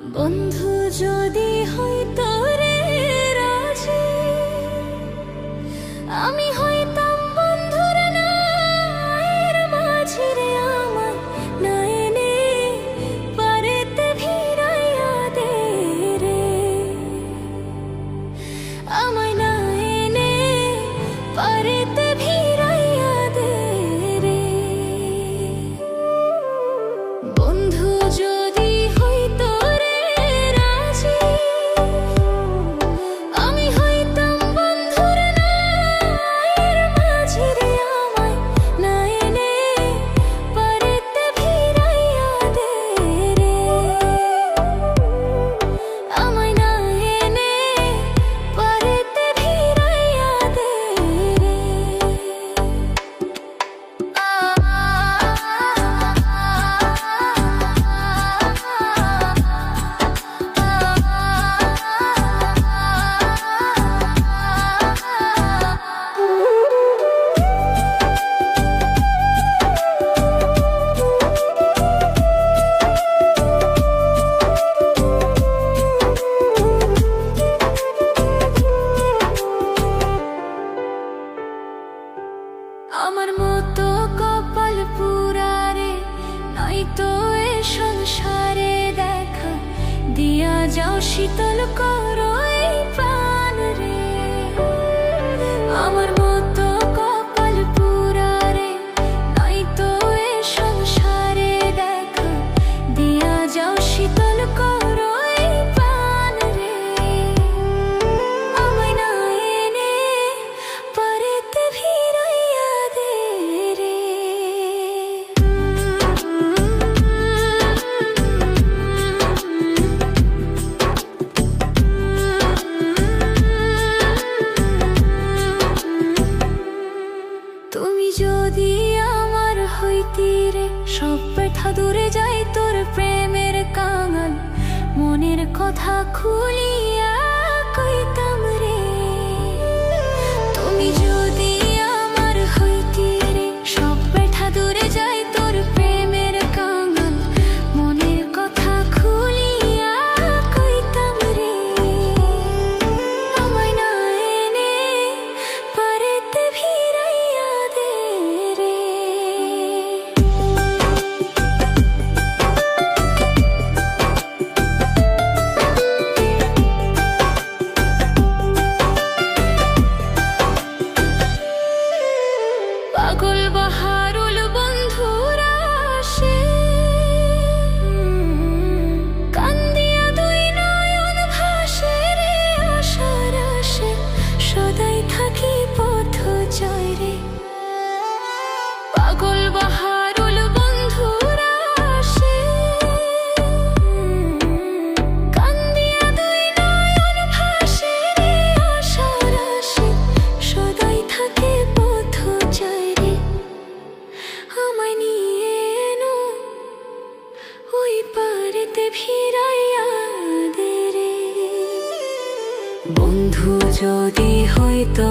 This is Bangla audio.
বন্ধু যদি হইতো রে রাজি, আমি হইতাম বন্ধুর নায়ের মাঝি রে। আমার না এনে পারেতে ভিড়াইয়া দে রে, আমায় না এনে পারেতে ভিড়াইয়া দে রে। বন্ধু যদি হইতো রে রাজি, আমি হইতাম বন্ধুর নায়ের মাঝি রে। আমায় না এনে পারেতে ভিড়াইয়া দে রে, আমায় না এনে পারেতে ভিড়াইয়া দে রে। আমার মতো কপাল পুরারে নয়তো এ সংসারে দেখা দিয়া যাও, শীতল করো এই প্রাণ রে। আমার মতো কপাল পুরারে নয়তো এ সংসারে দেখা দিয়া যাও, শীতল করো এই প্রাণ রে। আমায় না এনে পারেতে ভিড়াইয়া দে রে। তুমি যদি আমার হইতি রে, সব ব্যথা দূরে যাই তোর প্রেমের কাঙাল। মনের কথা খুলিয়া কইতাম রে। তুমি যদি আমার হইতি রে, সব ব্যথা দূরে যাই তোর প্রেমের কাঙাল। মনের কথা খুলিয়া কইতাম রে, আমায় না এনে পারেতে ভিড়াইয়া দে রে। পাগল বাহারুল বন্ধুরা আসে, কান্দিয়া দুই নয়ন ভাসে রে আশার আসে। সদাই থাকি পথ জয় রে। পাগল বাহারুল বন্ধুরা আসে, কান্দিয়া দুই নয়ন ভাসে রে আশার আসে। সদাই থাকে পথ জয় রে, আমায় নিয়ে এনো ওই পারেতে ভিড়াইয়া দে রে। বন্ধু যদি হইতো